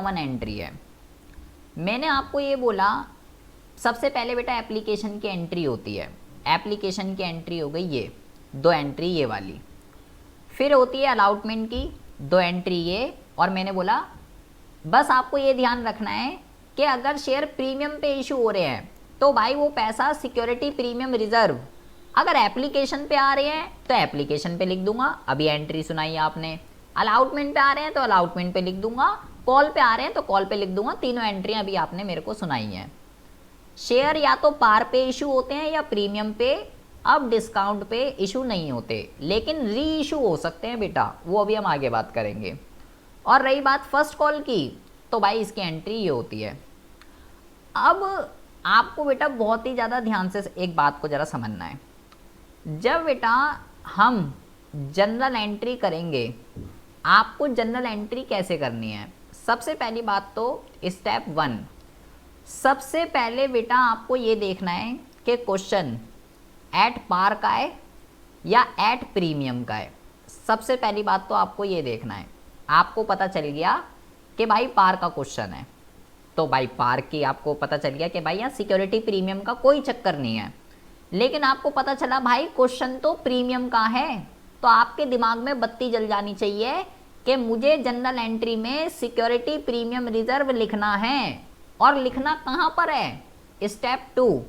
Common entry है। मैंने आपको ये बोला सबसे पहले बेटा एप्लीकेशन की एंट्री होती है, एप्लीकेशन की एंट्री हो गई ये 2 एंट्री ये वाली, फिर होती है अलॉटमेंट की 2 एंट्री ये, और मैंने बोला बस आपको ये ध्यान रखना है कि अगर शेयर प्रीमियम पे इशू हो रहे हैं तो भाई वो पैसा सिक्योरिटी प्रीमियम रिजर्व, अगर एप्लीकेशन पे आ रहे हैं तो एप्लीकेशन पे लिख दूंगा, अभी एंट्री सुनाई आपने, अलॉटमेंट पे आ रहे हैं तो अलॉटमेंट पे लिख दूंगा, कॉल पे आ रहे हैं तो कॉल पे लिख दूंगा। तीनों एंट्रियां अभी आपने मेरे को सुनाई हैं। शेयर या तो पार पे इशू होते हैं या प्रीमियम पे, अब डिस्काउंट पे इशू नहीं होते, लेकिन री इशू हो सकते हैं बेटा, वो अभी हम आगे बात करेंगे। और रही बात फर्स्ट कॉल की, तो भाई इसकी एंट्री ये होती है। अब आपको बेटा बहुत ही ज़्यादा ध्यान से एक बात को ज़रा समझना है। जब बेटा हम जनरल एंट्री करेंगे, आपको जनरल एंट्री कैसे करनी है? सबसे पहली बात तो स्टेप 1, सबसे पहले बेटा आपको ये देखना है कि क्वेश्चन एट पार का है या एट प्रीमियम का है। सबसे पहली बात तो आपको ये देखना है। आपको पता चल गया कि भाई पार का क्वेश्चन है, तो भाई पार की आपको पता चल गया कि भाई यहाँ सिक्योरिटी प्रीमियम का कोई चक्कर नहीं है। लेकिन आपको पता चला भाई क्वेश्चन तो प्रीमियम का है, तो आपके दिमाग में बत्ती जल जानी चाहिए कि मुझे जनरल एंट्री में सिक्योरिटी प्रीमियम रिजर्व लिखना है। और लिखना कहाँ पर है? स्टेप 2,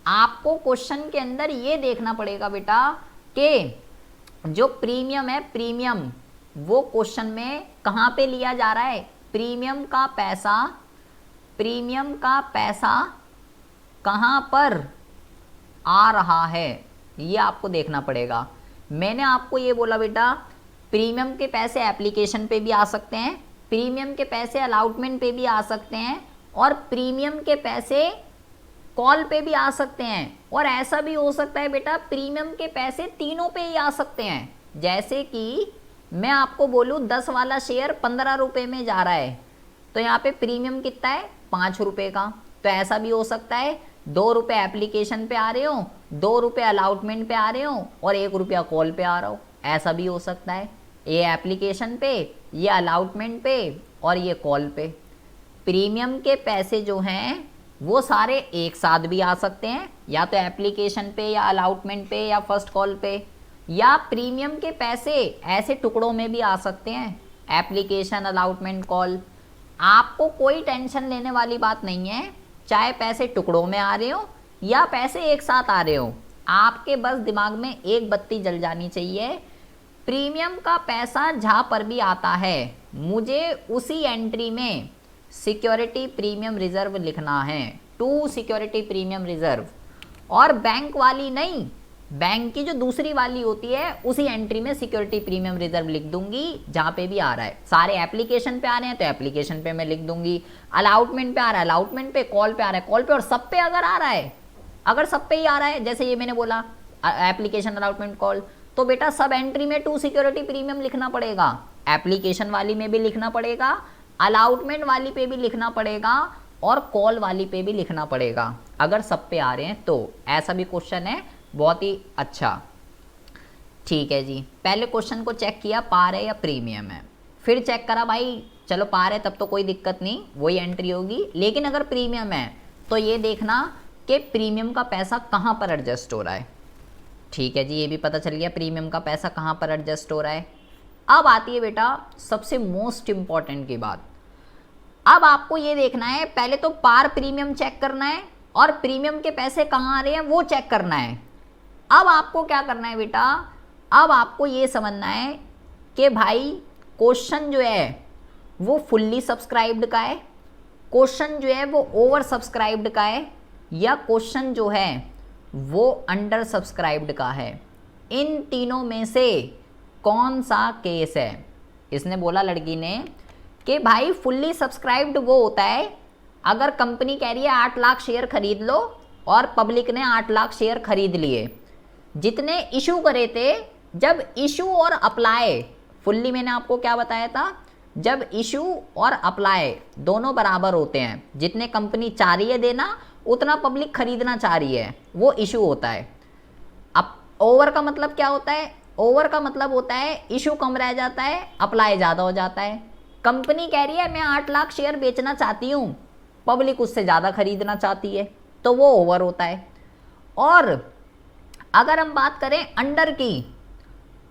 आपको क्वेश्चन के अंदर ये देखना पड़ेगा बेटा कि जो प्रीमियम है, प्रीमियम वो क्वेश्चन में कहाँ पे लिया जा रहा है? प्रीमियम का पैसा कहाँ पर आ रहा है, ये आपको देखना पड़ेगा। मैंने आपको ये बोला बेटा प्रीमियम के पैसे एप्लीकेशन पे भी आ सकते हैं, प्रीमियम के पैसे अलॉटमेंट पे भी आ सकते हैं, और प्रीमियम के पैसे कॉल पे भी आ सकते हैं, और ऐसा भी हो सकता है बेटा प्रीमियम के पैसे तीनों पे ही आ सकते हैं। जैसे कि मैं आपको बोलूँ 10 वाला शेयर 15 रुपये में जा रहा है, तो यहाँ पे प्रीमियम कितना है? 5 रुपये का। तो ऐसा भी हो सकता है 2 रुपये एप्लीकेशन पे आ रहे हो, 2 रुपये अलॉटमेंट पे आ रहे हो, और 1 रुपया कॉल पे आ रहा हो, ऐसा भी हो सकता है। ये एप्लीकेशन पे, ये अलॉटमेंट पे, और ये कॉल पे। प्रीमियम के पैसे जो हैं वो सारे एक साथ भी आ सकते हैं, या तो एप्लीकेशन पे या अलॉटमेंट पे या फर्स्ट कॉल पे, या प्रीमियम के पैसे ऐसे टुकड़ों में भी आ सकते हैं, एप्लीकेशन, अलॉटमेंट, कॉल। आपको कोई टेंशन लेने वाली बात नहीं है, चाहे पैसे टुकड़ों में आ रहे हो या पैसे एक साथ आ रहे हो, आपके बस दिमाग में एक बत्ती जल जानी चाहिए। प्रीमियम का पैसा जहाँ पर भी आता है मुझे उसी एंट्री में सिक्योरिटी प्रीमियम रिजर्व लिखना है, टू सिक्योरिटी प्रीमियम रिजर्व। और बैंक वाली नहीं, बैंक की जो दूसरी वाली होती है उसी एंट्री में सिक्योरिटी प्रीमियम रिजर्व लिख दूंगी जहाँ पे भी आ रहा है। सारे एप्लीकेशन पे आ रहे हैं तो एप्लीकेशन पे मैं लिख दूंगी, अलॉटमेंट पे आ रहा है अलॉटमेंट पे, कॉल पे आ रहा है कॉल पे, और सब पे अगर आ रहा है, अगर सब पे ही आ रहा है, जैसे ये मैंने बोला एप्लीकेशन, अलॉटमेंट, कॉल, तो बेटा सब एंट्री में टू सिक्योरिटी प्रीमियम लिखना पड़ेगा, एप्लीकेशन वाली में भी लिखना पड़ेगा, अलॉटमेंट वाली पे भी लिखना पड़ेगा, और कॉल वाली पे भी लिखना पड़ेगा, अगर सब पे आ रहे हैं तो। ऐसा भी क्वेश्चन है, बहुत ही अच्छा। ठीक है जी, पहले क्वेश्चन को चेक किया पार है या प्रीमियम है, फिर चेक करा भाई चलो पार है तब तो कोई दिक्कत नहीं, वही एंट्री होगी। लेकिन अगर प्रीमियम है तो ये देखना कि प्रीमियम का पैसा कहाँ पर एडजस्ट हो रहा है। ठीक है जी, ये भी पता चल गया प्रीमियम का पैसा कहाँ पर एडजस्ट हो रहा है। अब आती है बेटा सबसे मोस्ट इम्पॉर्टेंट की बात। अब आपको ये देखना है, पहले तो पार प्रीमियम चेक करना है और प्रीमियम के पैसे कहाँ आ रहे हैं वो चेक करना है। अब आपको क्या करना है बेटा, अब आपको ये समझना है कि भाई क्वेश्चन जो है वो फुल्ली सब्सक्राइब्ड का है, क्वेश्चन जो है वो ओवर सब्सक्राइब्ड का है, या क्वेश्चन जो है वो अंडर सब्सक्राइब्ड का है। इन तीनों में से कौन सा केस है? इसने बोला लड़की ने कि भाई फुल्ली सब्सक्राइब्ड वो होता है अगर कंपनी कह रही है 8 लाख शेयर खरीद लो और पब्लिक ने 8 लाख शेयर खरीद लिए। जितने इशू करे थे, जब इशू और अप्लाई, फुल्ली मैंने आपको क्या बताया था, जब इशू और अप्लाई दोनों बराबर होते हैं, जितने कंपनी चाह रही है देना उतना पब्लिक खरीदना चाह रही है, वो इशू होता है। अब ओवर का मतलब क्या होता है? ओवर का मतलब होता है इशू कम रह जाता है, अप्लाई ज़्यादा हो जाता है। कंपनी कह रही है मैं 8 लाख शेयर बेचना चाहती हूँ, पब्लिक उससे ज़्यादा खरीदना चाहती है, तो वो ओवर होता है। और अगर हम बात करें अंडर की,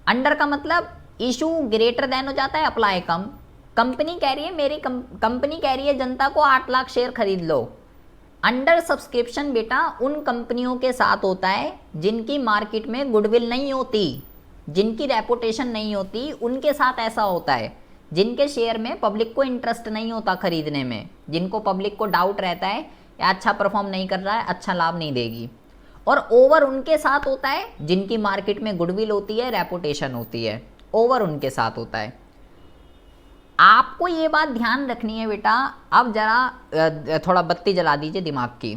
अंडर का मतलब इशू ग्रेटर देन हो जाता है, अप्लाई कम। कंपनी कह रही है मेरी कंपनी कह रही है जनता को 8 लाख शेयर खरीद लो। अंडर सब्सक्रिप्शन बेटा उन कंपनियों के साथ होता है जिनकी मार्केट में गुडविल नहीं होती, जिनकी रेपुटेशन नहीं होती, उनके साथ ऐसा होता है। जिनके शेयर में पब्लिक को इंटरेस्ट नहीं होता खरीदने में, जिनको पब्लिक को डाउट रहता है या अच्छा परफॉर्म नहीं कर रहा है, अच्छा लाभ नहीं देगी। और ओवर उनके साथ होता है जिनकी मार्केट में गुडविल होती है, रेपुटेशन होती है, ओवर उनके साथ होता है। आपको ये बात ध्यान रखनी है बेटा। अब जरा थोड़ा बत्ती जला दीजिए दिमाग की।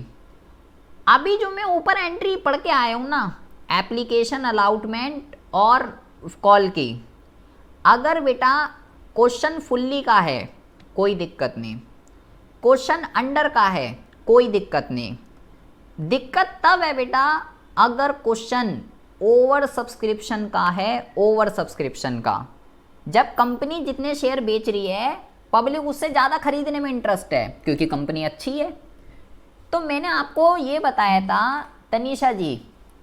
अभी जो मैं ऊपर एंट्री पढ़ के आया हूँ ना, एप्लीकेशन अलॉटमेंट और कॉल की, अगर बेटा क्वेश्चन फुल्ली का है कोई दिक्कत नहीं, क्वेश्चन अंडर का है कोई दिक्कत नहीं। दिक्कत तब है बेटा अगर क्वेश्चन ओवर सब्सक्रिप्शन का है, ओवर सब्सक्रिप्शन का, जब कंपनी जितने शेयर बेच रही है पब्लिक उससे ज़्यादा खरीदने में इंटरेस्ट है क्योंकि कंपनी अच्छी है। तो मैंने आपको ये बताया था तनीषा जी,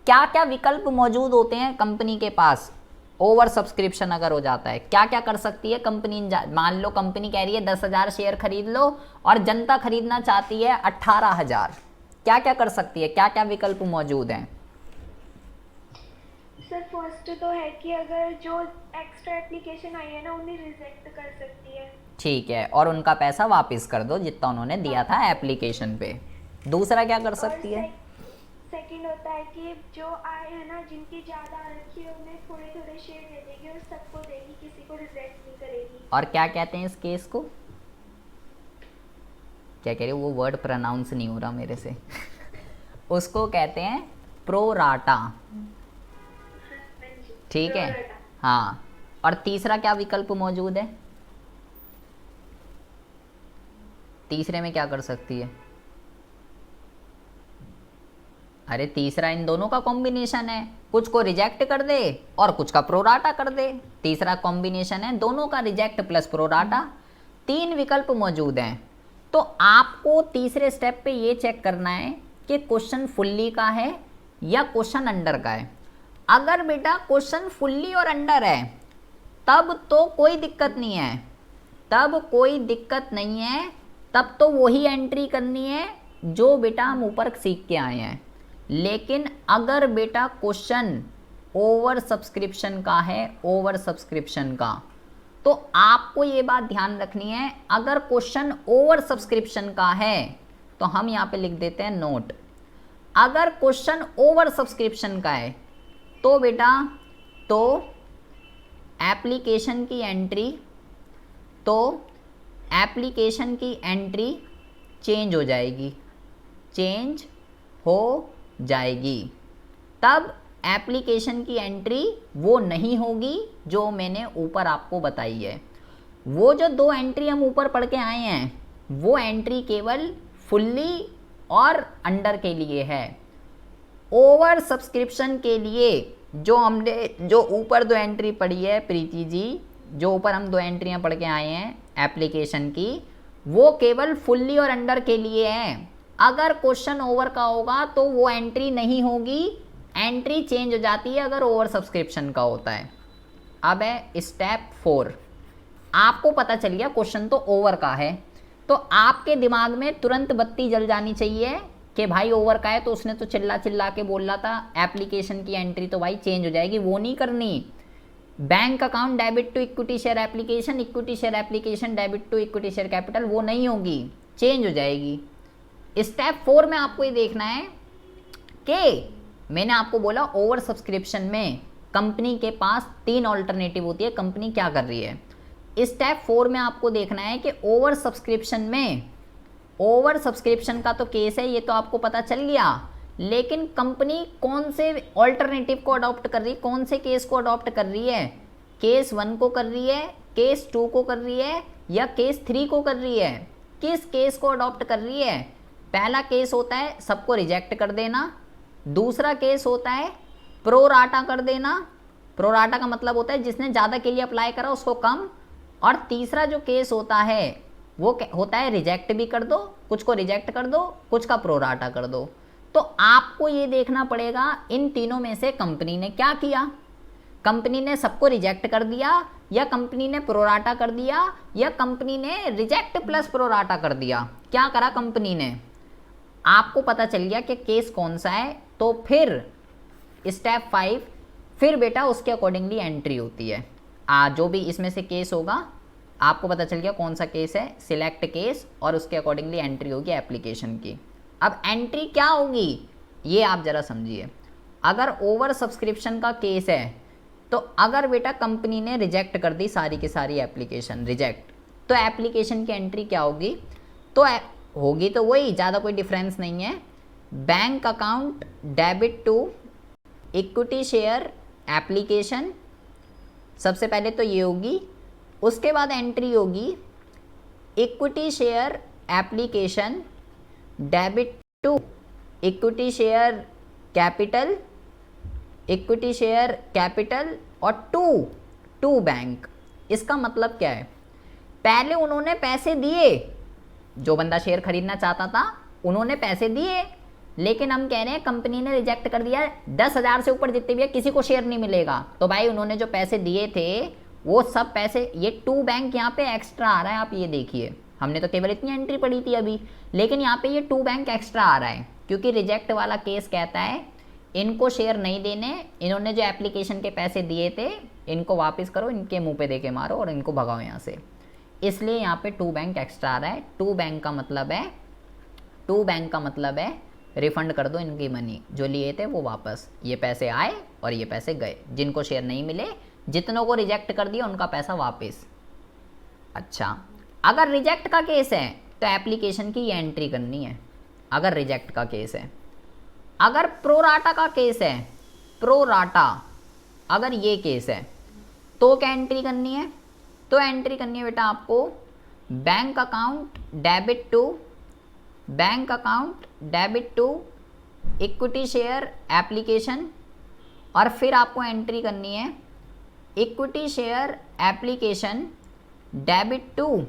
क्या क्या विकल्प मौजूद होते हैं कंपनी के पास ओवर सब्सक्रिप्शन अगर हो जाता है, क्या क्या कर सकती है कंपनी। मान लो कंपनी कह रही है 10,000 शेयर खरीद लो और जनता खरीदना चाहती है 18,000, क्या क्या कर सकती है, क्या क्या विकल्प मौजूद हैं। सर फर्स्ट तो है कि अगर जो एक्स्ट्रा एप्लीकेशन आई है ना उन्हें रिजेक्ट कर सकती है। ठीक है, और उनका पैसा वापस कर दो जितना उन्होंने दिया था एप्लीकेशन पे। दूसरा क्या कर सकती है। सेकंड होता है कि जो आए हैं ना जिनकी ज़्यादा आ रखी है उन्हें थोड़े थोड़े शेयर दे देगी और सबको देगी, किसी को रिजेक्ट नहीं करेगी। और क्या कहते हैं इस केस को, क्या कह रहे हो, वो वर्ड प्रोनाउंस नहीं हो रहा मेरे से उसको कहते हैं प्रोराटा। ठीक है, हाँ। और तीसरा क्या विकल्प मौजूद है, तीसरे में क्या कर सकती है। अरे तीसरा इन दोनों का कॉम्बिनेशन है, कुछ को रिजेक्ट कर दे और कुछ का प्रोराटा कर दे। तीसरा कॉम्बिनेशन है दोनों का, रिजेक्ट प्लस प्रोराटा। 3 विकल्प मौजूद हैं। तो आपको तीसरे स्टेप पे ये चेक करना है कि क्वेश्चन फुल्ली का है या क्वेश्चन अंडर का है। अगर बेटा क्वेश्चन फुल्ली और अंडर है तब तो कोई दिक्कत नहीं है, तब कोई दिक्कत नहीं है, तब तो वही एंट्री करनी है जो बेटा हम ऊपर सीख के आए हैं। लेकिन अगर बेटा क्वेश्चन ओवर सब्सक्रिप्शन का है, ओवर सब्सक्रिप्शन का, तो आपको ये बात ध्यान रखनी है, अगर क्वेश्चन ओवर सब्सक्रिप्शन का है तो हम यहाँ पे लिख देते हैं नोट। अगर क्वेश्चन ओवर सब्सक्रिप्शन का है तो बेटा तो एप्लीकेशन की एंट्री, तो एप्लीकेशन की एंट्री चेंज हो जाएगी, चेंज हो जाएगी। तब एप्लीकेशन की एंट्री वो नहीं होगी जो मैंने ऊपर आपको बताई है। वो जो 2 एंट्री हम ऊपर पढ़ के आए हैं वो एंट्री केवल फुल्ली और अंडर के लिए है। ओवर सब्सक्रिप्शन के लिए जो हमने जो ऊपर 2 एंट्री पढ़ी है प्रीति जी, जो ऊपर हम 2 एंट्रियां पढ़ के आए हैं एप्लीकेशन की, वो केवल फुल्ली और अंडर के लिए है। अगर क्वेश्चन ओवर का होगा तो वो एंट्री नहीं होगी, एंट्री चेंज हो जाती है अगर ओवर सब्सक्रिप्शन का होता है। अब है स्टेप 4। आपको पता चल गया क्वेश्चन तो ओवर का है, तो आपके दिमाग में तुरंत बत्ती जल जानी चाहिए कि भाई ओवर का है, तो उसने तो चिल्ला चिल्ला के बोल रहा था एप्लीकेशन की एंट्री तो भाई चेंज हो जाएगी, वो नहीं करनी। Bank account debit to equity share application, equity share application debit to equity share capital, वो नहीं होगी, चेंज हो जाएगी। स्टेप 4 में आपको ये देखना है कि मैंने आपको बोला ओवर सब्सक्रिप्शन में कंपनी के पास 3 ऑल्टरनेटिव होती है, कंपनी क्या कर रही है। स्टेप 4 में आपको देखना है कि ओवर सब्सक्रिप्शन में, ओवर सब्सक्रिप्शन का तो केस है ये तो आपको पता चल गया, लेकिन कंपनी कौन से ऑल्टरनेटिव को अडॉप्ट कर रही है, कौन से केस को अडॉप्ट कर रही है। केस 1 को कर रही है, केस 2 को कर रही है या केस 3 को कर रही है। किस केस को अडॉप्ट कर रही है। पहला केस होता है सबको रिजेक्ट कर देना, दूसरा केस होता है प्रोराटा कर देना। प्रोराटा का मतलब होता है जिसने ज़्यादा के लिए अप्लाई करा उसको कम, और तीसरा जो केस होता है वो होता है रिजेक्ट भी कर दो, कुछ को रिजेक्ट कर दो, कुछ का प्रोराटा कर दो। तो आपको ये देखना पड़ेगा इन तीनों में से कंपनी ने क्या किया। कंपनी ने सबको रिजेक्ट कर दिया, या कंपनी ने प्रोराटा कर दिया, या कंपनी ने रिजेक्ट प्लस प्रोराटा कर दिया। क्या करा कंपनी ने, आपको पता चल गया कि केस कौन सा है। तो फिर स्टेप 5, फिर बेटा उसके अकॉर्डिंगली एंट्री होती है। जो भी इसमें से केस होगा आपको पता चल गया कौन सा केस है, सिलेक्ट केस, और उसके अकॉर्डिंगली एंट्री होगी एप्लीकेशन की। अब एंट्री क्या होगी ये आप ज़रा समझिए। अगर ओवर सब्सक्रिप्शन का केस है तो अगर बेटा कंपनी ने रिजेक्ट कर दी सारी की सारी एप्लीकेशन रिजेक्ट, तो एप्लीकेशन की एंट्री क्या होगी, तो होगी तो वही, ज़्यादा कोई डिफरेंस नहीं है। Bank account debit to equity share application, सबसे पहले तो ये होगी। उसके बाद एंट्री होगी equity share application debit to equity share capital, equity share capital और टू बैंक। इसका मतलब क्या है, पहले उन्होंने पैसे दिए, जो बंदा शेयर खरीदना चाहता था उन्होंने पैसे दिए, लेकिन हम कह रहे हैं कंपनी ने रिजेक्ट कर दिया, 10,000 से ऊपर जितने भी है किसी को शेयर नहीं मिलेगा। तो भाई उन्होंने जो पैसे दिए थे वो सब पैसे, ये टू बैंक यहाँ पे एक्स्ट्रा आ रहा है। आप ये देखिए, हमने तो केवल इतनी एंट्री पढ़ी थी अभी, लेकिन यहाँ पे ये टू बैंक एक्स्ट्रा आ रहा है, क्योंकि रिजेक्ट वाला केस कहता है इनको शेयर नहीं देने, इन्होंने जो एप्लीकेशन के पैसे दिए थे इनको वापस करो, इनके मुंह पे दे के मारो और इनको भगाओ यहाँ से। इसलिए यहाँ पे टू बैंक एक्स्ट्रा आ रहा है। टू बैंक का मतलब है रिफंड कर दो इनकी मनी, जो लिए थे वो वापस। ये पैसे आए और ये पैसे गए, जिनको शेयर नहीं मिले, जितनों को रिजेक्ट कर दिया उनका पैसा वापस। अच्छा, अगर रिजेक्ट का केस है तो एप्लीकेशन की ये एंट्री करनी है, अगर रिजेक्ट का केस है। अगर प्रोराटा का केस है, प्रोराटा अगर ये केस है तो क्या एंट्री करनी है, तो एंट्री करनी है बेटा आपको bank account debit to equity share application, और फिर आपको एंट्री करनी है equity share application debit to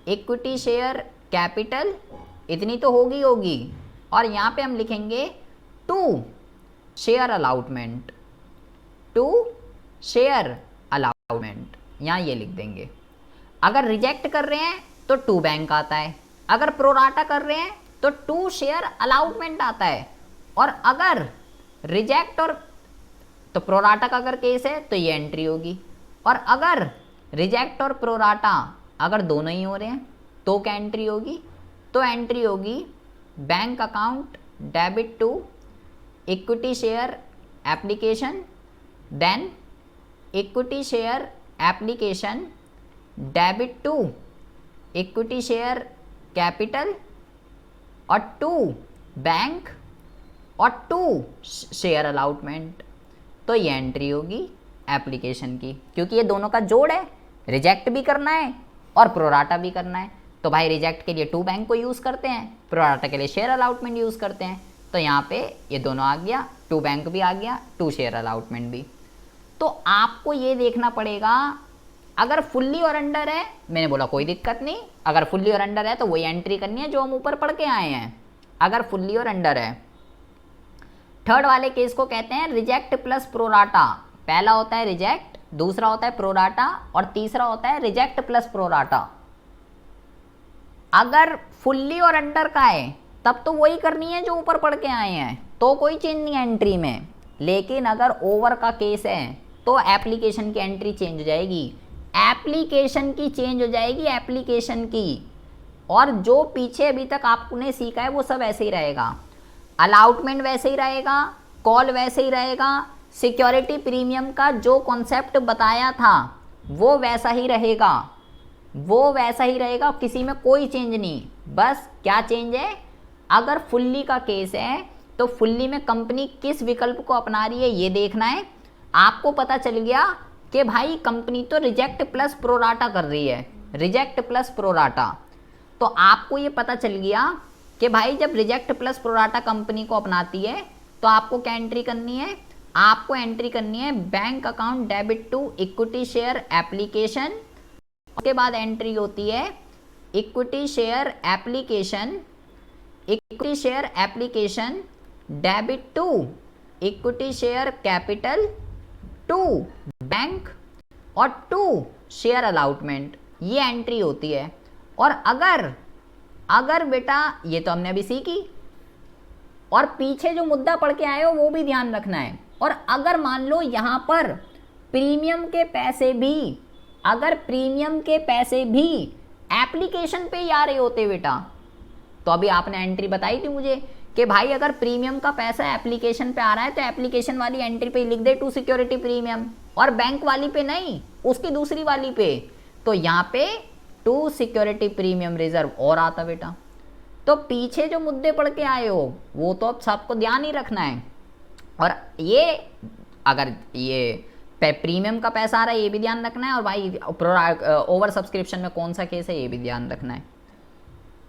equity share capital, इतनी तो होगी। और यहाँ पे हम लिखेंगे टू शेयर अलाउटमेंट, यहाँ ये लिख देंगे। अगर रिजेक्ट कर रहे हैं तो टू बैंक आता है, अगर प्रोराटा कर रहे हैं तो टू शेयर अलाउटमेंट आता है। और अगर रिजेक्ट और तो प्रोराटा का अगर केस है तो ये एंट्री होगी, और अगर रिजेक्ट और प्रोराटा अगर दोनों ही हो रहे हैं तो क्या एंट्री होगी, तो एंट्री होगी bank account debit to equity share application, then equity share application debit to equity share capital, और टू बैंक और टू शेयर अलाउटमेंट। तो ये एंट्री होगी एप्लीकेशन की, क्योंकि ये दोनों का जोड़ है, रिजेक्ट भी करना है और प्रोराटा भी करना है। तो भाई रिजेक्ट के लिए टू बैंक को यूज़ करते हैं, प्रोराटा के लिए शेयर अलाउटमेंट यूज़ करते हैं। तो यहाँ पे ये दोनों आ गया, टू बैंक भी आ गया, टू शेयर अलाउटमेंट भी। तो आपको ये देखना पड़ेगा, अगर फुल्ली और अंडर है, मैंने बोला कोई दिक्कत नहीं, अगर फुल्ली और अंडर है तो वही एंट्री करनी है जो हम ऊपर पढ़ के आए हैं, अगर फुल्ली और अंडर है। थर्ड वाले केस को कहते हैं रिजेक्ट प्लस प्रोराटा। पहला होता है रिजेक्ट, दूसरा होता है प्रोराटा, और तीसरा होता है रिजेक्ट प्लस प्रोराटा। अगर फुल्ली और अंडर का है तब तो वही करनी है जो ऊपर पढ़ के आए हैं, तो कोई चेंज नहीं है एंट्री में। लेकिन अगर ओवर का केस है तो एप्लीकेशन की एंट्री चेंज हो जाएगी, एप्लीकेशन की चेंज हो जाएगी, एप्लीकेशन की। और जो पीछे अभी तक आपने सीखा है वो सब ऐसे ही रहेगा, अलाउटमेंट वैसे ही रहेगा, कॉल वैसे ही रहेगा, सिक्योरिटी प्रीमियम का जो कॉन्सेप्ट बताया था वो वैसा ही रहेगा, किसी में कोई चेंज नहीं। बस क्या चेंज है, अगर फुल्ली का केस है तो फुल्ली में कंपनी किस विकल्प को अपना रही है ये देखना है। आपको पता चल गया कि भाई कंपनी तो रिजेक्ट प्लस प्रोराटा कर रही है, रिजेक्ट प्लस प्रोराटा। तो आपको ये पता चल गया कि भाई जब रिजेक्ट प्लस प्रोराटा कंपनी को अपनाती है तो आपको क्या एंट्री करनी है, आपको एंट्री करनी है bank account debit to equity share application उसके बाद एंट्री होती है equity share application, equity share application debit to equity share capital to bank और टू शेयर अलॉटमेंट, ये एंट्री होती है। और अगर बेटा, ये तो हमने अभी सीखी, और पीछे जो मुद्दा पढ़ के आए हो वो भी ध्यान रखना है। और अगर मान लो यहाँ पर प्रीमियम के पैसे भी, अगर प्रीमियम के पैसे भी एप्लीकेशन पे ही आ रहे होते बेटा, तो अभी आपने एंट्री बताई थी मुझे कि भाई अगर प्रीमियम का पैसा एप्लीकेशन पे आ रहा है तो एप्लीकेशन वाली एंट्री पे लिख दे टू सिक्योरिटी प्रीमियम, और बैंक वाली पे नहीं, उसकी दूसरी वाली पे। तो यहाँ पे टू सिक्योरिटी प्रीमियम रिजर्व और आता बेटा। तो पीछे जो मुद्दे पढ़ के आए हो वो तो अब सबको ध्यान ही रखना है। और ये अगर ये प्रीमियम का पैसा आ रहा है ये भी ध्यान रखना है, और भाई ओवर सब्सक्रिप्शन में कौन सा केस है ये भी ध्यान रखना है।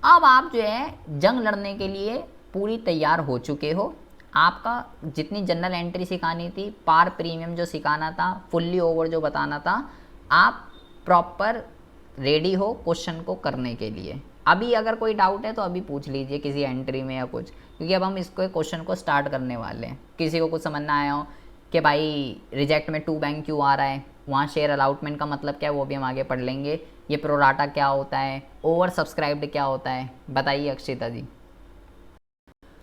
अब आप जो है जंग लड़ने के लिए पूरी तैयार हो चुके हो। आपका जितनी जनरल एंट्री सिखानी थी, पार प्रीमियम जो सिखाना था, फुल्ली ओवर जो बताना था, आप प्रॉपर रेडी हो क्वेश्चन को करने के लिए। अभी अगर कोई डाउट है तो अभी पूछ लीजिए किसी एंट्री में या कुछ, क्योंकि अब हम इसको क्वेश्चन को स्टार्ट करने वाले हैं। किसी को कुछ समझ ना आया हो कि भाई रिजेक्ट में टू बैंक क्यों आ रहा है, वहाँ शेयर अलॉटमेंट का मतलब क्या है, वो भी हम आगे पढ़ लेंगे। ये प्रोराटा क्या होता है, ओवर सब्सक्राइब्ड क्या होता है, बताइए अक्षिता जी।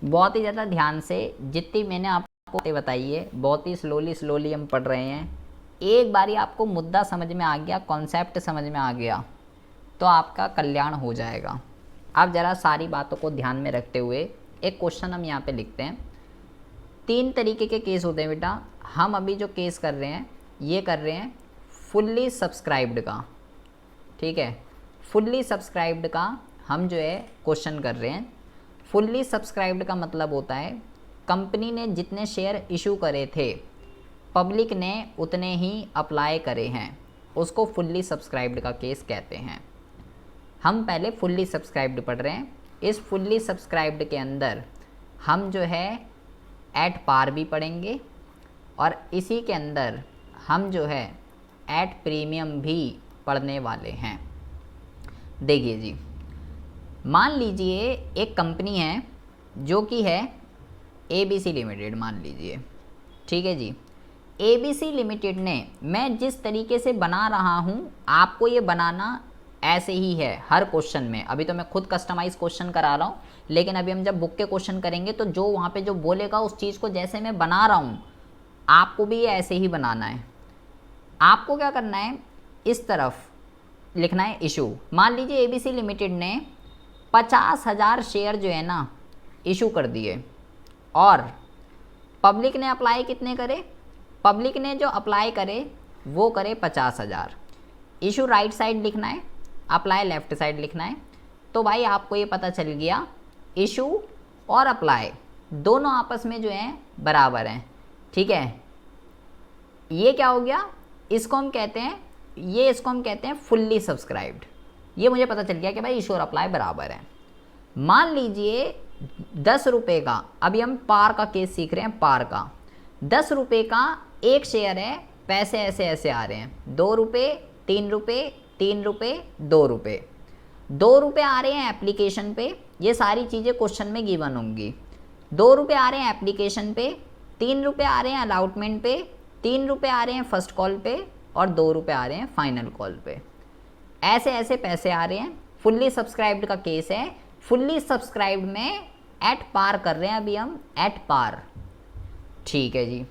बहुत ही ज़्यादा ध्यान से, जितनी मैंने आपको बताई है बहुत ही स्लोली हम पढ़ रहे हैं। एक बारी आपको मुद्दा समझ में आ गया, कॉन्सेप्ट समझ में आ गया, तो आपका कल्याण हो जाएगा। अब ज़रा सारी बातों को ध्यान में रखते हुए एक क्वेश्चन हम यहाँ पे लिखते हैं। 3 तरीके के केस होते हैं बेटा। हम अभी जो केस कर रहे हैं ये कर रहे हैं फुल्ली सब्सक्राइब्ड का, ठीक है, फुल्ली सब्सक्राइब्ड का हम जो है क्वेश्चन कर रहे हैं। फुल्ली सब्सक्राइब्ड का मतलब होता है कंपनी ने जितने शेयर इशू करे थे पब्लिक ने उतने ही अप्लाई करे हैं, उसको फुल्ली सब्सक्राइब्ड का केस कहते हैं। हम पहले फुल्ली सब्सक्राइब्ड पढ़ रहे हैं। इस फुल्ली सब्सक्राइब्ड के अंदर हम जो है एट पार भी पढ़ेंगे, और इसी के अंदर हम जो है एट प्रीमियम भी पढ़ने वाले हैं। देखिए जी, मान लीजिए एक कंपनी है जो कि है ABC लिमिटेड, मान लीजिए, ठीक है जी। ABC लिमिटेड ने, मैं जिस तरीके से बना रहा हूँ आपको ये बनाना ऐसे ही है हर क्वेश्चन में। अभी तो मैं खुद कस्टमाइज क्वेश्चन करा रहा हूँ, लेकिन अभी हम जब बुक के क्वेश्चन करेंगे तो जो वहाँ पे जो बोलेगा उस चीज़ को जैसे मैं बना रहा हूँ आपको भी ये ऐसे ही बनाना है। आपको क्या करना है, इस तरफ लिखना है इशू। मान लीजिए ABC लिमिटेड ने 50,000 शेयर जो है ना इशू कर दिए, और पब्लिक ने अप्लाई कितने करे, पब्लिक ने जो अप्लाई करे वो करे 50,000। इशू राइट साइड लिखना है, अप्लाई लेफ्ट साइड लिखना है। तो भाई आपको ये पता चल गया इशू और अप्लाई दोनों आपस में जो है बराबर हैं, ठीक है। ये क्या हो गया, इसको हम कहते हैं, ये इसको हम कहते हैं फुल्ली सब्सक्राइब्ड। ये मुझे पता चल गया कि भाई इशू और अप्लाई बराबर है। मान लीजिए 10 रुपये का, अभी हम पार का केस सीख रहे हैं, पार का 10 रुपये का एक शेयर है, पैसे ऐसे ऐसे आ रहे हैं, 2 रुपये, 3 रुपये, 3 रुपये, 2 रुपये। 2 रुपये आ रहे हैं एप्लीकेशन पे, ये सारी चीज़ें क्वेश्चन में गिवन होंगी। 2 रुपये आ रहे हैं एप्लीकेशन पे, 3 रुपये आ रहे हैं अलाउटमेंट पे, 3 रुपये आ रहे हैं फर्स्ट कॉल पे, और 2 रुपये आ रहे हैं फाइनल कॉल पे। ऐसे ऐसे पैसे आ रहे हैं। फुल्ली सब्सक्राइब्ड का केस है। फुल्ली सब्सक्राइब्ड में एट पार कर रहे हैं अभी हम, एट पार, ठीक है जी।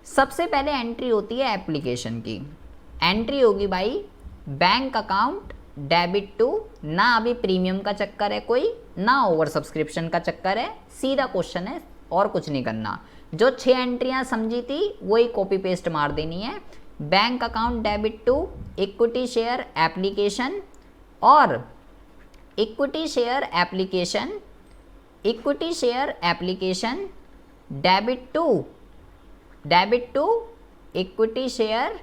सबसे पहले एंट्री होती है एप्लीकेशन की। एंट्री होगी भाई बैंक अकाउंट डेबिट टू, ना अभी प्रीमियम का चक्कर है कोई, ना ओवर सब्सक्रिप्शन का चक्कर है, सीधा क्वेश्चन है और कुछ नहीं करना। जो 6 एंट्रियां समझी थी वही कॉपी पेस्ट मार देनी है। Bank account debit to equity share application, और equity share application, equity share application debit to equity share,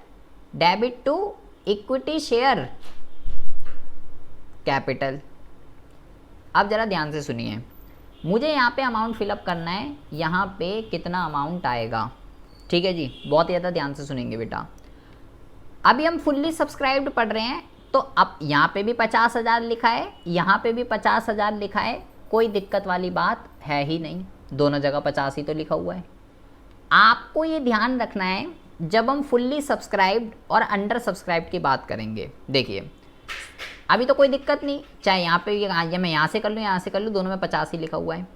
debit to equity share capital. अब ज़रा ध्यान से सुनिए, मुझे यहाँ पे अमाउंट फिलअप करना है, यहाँ पे कितना अमाउंट आएगा, ठीक है जी। बहुत ही ज़्यादा ध्यान से सुनेंगे बेटा। अभी हम फुल्ली सब्सक्राइब्ड पढ़ रहे हैं, तो अब यहाँ पे भी 50,000 लिखा है, यहाँ पे भी 50,000 लिखा है, कोई दिक्कत वाली बात है ही नहीं, दोनों जगह 50 ही तो लिखा हुआ है। आपको ये ध्यान रखना है जब हम फुल्ली सब्सक्राइब्ड और अंडर सब्सक्राइब्ड की बात करेंगे। देखिए अभी तो कोई दिक्कत नहीं, चाहे यहाँ पे या मैं यहाँ से कर लूँ यहाँ से कर लूँ, दोनों में 50 ही लिखा हुआ है।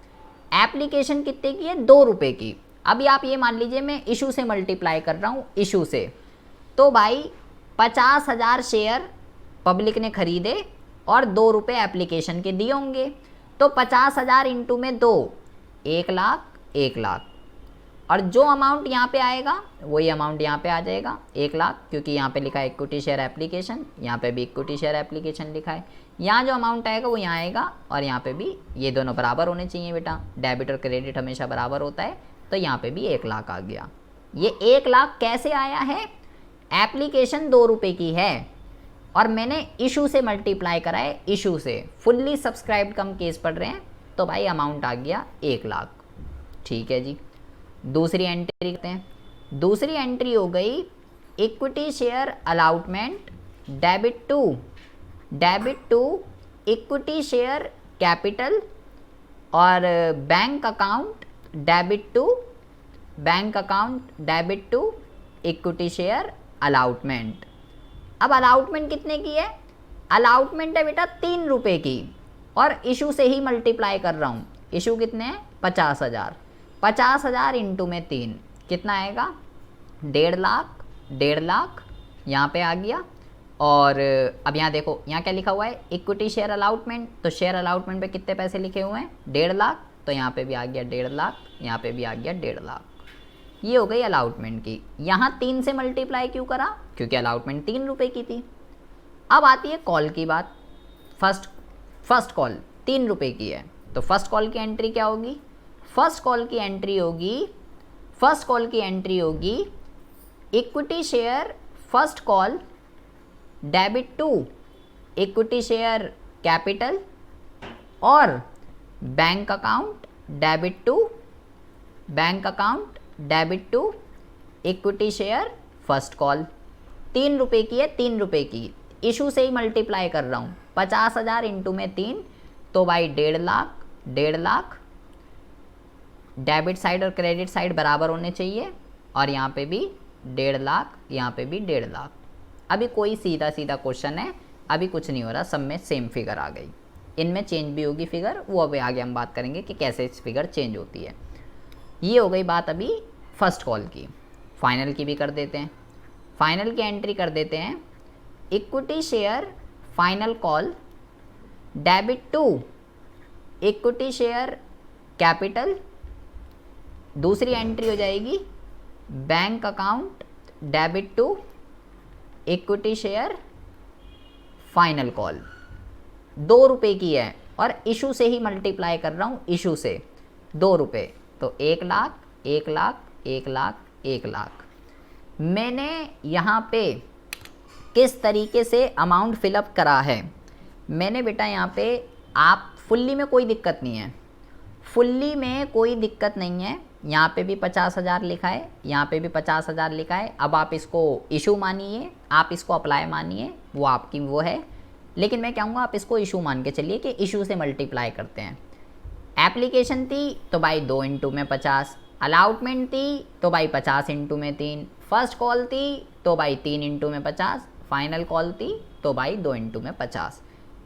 एप्लीकेशन कितने की है? 2 रुपये की। अभी आप ये मान लीजिए मैं इशू से मल्टीप्लाई कर रहा हूँ, इशू से, तो भाई 50,000 शेयर पब्लिक ने खरीदे और 2 रुपये एप्लीकेशन के दिए होंगे, तो 50,000 इंटू में 2, 1 लाख, 1 लाख, और जो अमाउंट यहाँ पे आएगा वही अमाउंट यहाँ पे आ जाएगा, 1 लाख, क्योंकि यहाँ पे लिखा है इक्विटी शेयर एप्लीकेशन, यहाँ पे भी इक्विटी शेयर एप्लीकेशन लिखा है। यहाँ जो अमाउंट आएगा वो यहाँ आएगा, और यहाँ पे भी, ये दोनों बराबर होने चाहिए बेटा, डेबिट और क्रेडिट हमेशा बराबर होता है, तो यहाँ पे भी 1 लाख आ गया। ये 1 लाख कैसे आया है? एप्लीकेशन 2 रुपये की है और मैंने इशू से मल्टीप्लाई करा है, इशू से। फुल्ली सब्सक्राइब्ड कम केस पढ़ रहे हैं तो भाई अमाउंट आ गया 1 लाख। ठीक है जी, दूसरी एंट्री करते हैं। दूसरी एंट्री हो गई equity share allotment debit to equity share capital, और bank account debit to equity share allotment. अब अलॉटमेंट कितने की है? अलॉटमेंट है बेटा 3 रुपये की, और इशू से ही मल्टीप्लाई कर रहा हूँ। इशू कितने हैं? 50,000। 50,000 इंटू में 3 कितना आएगा? 1.5 लाख, 1.5 लाख यहाँ पे आ गया। और अब यहाँ देखो, यहाँ क्या लिखा हुआ है? इक्विटी शेयर अलॉटमेंट, तो शेयर अलॉटमेंट पे कितने पैसे लिखे हुए हैं? 1.5 लाख, तो यहाँ पे भी आ गया 1.5 लाख, यहाँ पे भी आ गया 1.5 लाख। ये हो गई अलॉटमेंट की। यहाँ 3 से मल्टीप्लाई क्यों करा? क्योंकि अलॉटमेंट 3 रुपये की थी। अब आती है कॉल की बात। फर्स्ट कॉल 3 रुपये की है, तो फर्स्ट कॉल की एंट्री क्या होगी? फर्स्ट कॉल की एंट्री होगी equity share first call debit to equity share capital, और bank account debit to equity share first call. 3 रुपये की है, 3 रुपये की, इशू से ही मल्टीप्लाई कर रहा हूँ। 50,000 इंटू में 3, तो भाई 1.5 लाख, 1.5 लाख, डेबिट साइड और क्रेडिट साइड बराबर होने चाहिए, और यहाँ पे भी 1.5 लाख, यहाँ पे भी 1.5 लाख। अभी कोई सीधा क्वेश्चन है, अभी कुछ नहीं हो रहा, सब में सेम फिगर आ गई। इनमें चेंज भी होगी फिगर, वो अभी आगे हम बात करेंगे कि कैसे फिगर चेंज होती है। ये हो गई बात अभी फर्स्ट कॉल की। फाइनल की भी कर देते हैं। फाइनल की एंट्री कर देते हैं equity share final call debit to equity share capital. दूसरी एंट्री हो जाएगी bank account debit to equity share final call. 2 रुपये की है और इशू से ही मल्टीप्लाई कर रहा हूँ, इशू से 2 रुपये, तो 1 लाख, 1 लाख, 1 लाख, 1 लाख। मैंने यहाँ पे किस तरीके से अमाउंट फिलअप करा है? मैंने बेटा यहाँ पे, आप फुल्ली में कोई दिक्कत नहीं है, फुल्ली में कोई दिक्कत नहीं है। यहाँ पे भी 50,000 लिखा है, यहाँ पे भी 50,000 लिखा है। अब आप इसको इशू मानिए, आप इसको अप्लाई मानिए, वो आपकी वो है, लेकिन मैं कहूँगा आप इसको इशू मान के चलिए कि इशू से मल्टीप्लाई करते हैं। एप्लीकेशन थी तो भाई 2 इंटू में 50, अलाउटमेंट थी तो भाई 50 इंटू में 3, फर्स्ट कॉल थी तो भाई 3 इंटू में 50, फाइनल कॉल थी तो भाई 2 इंटू में 50,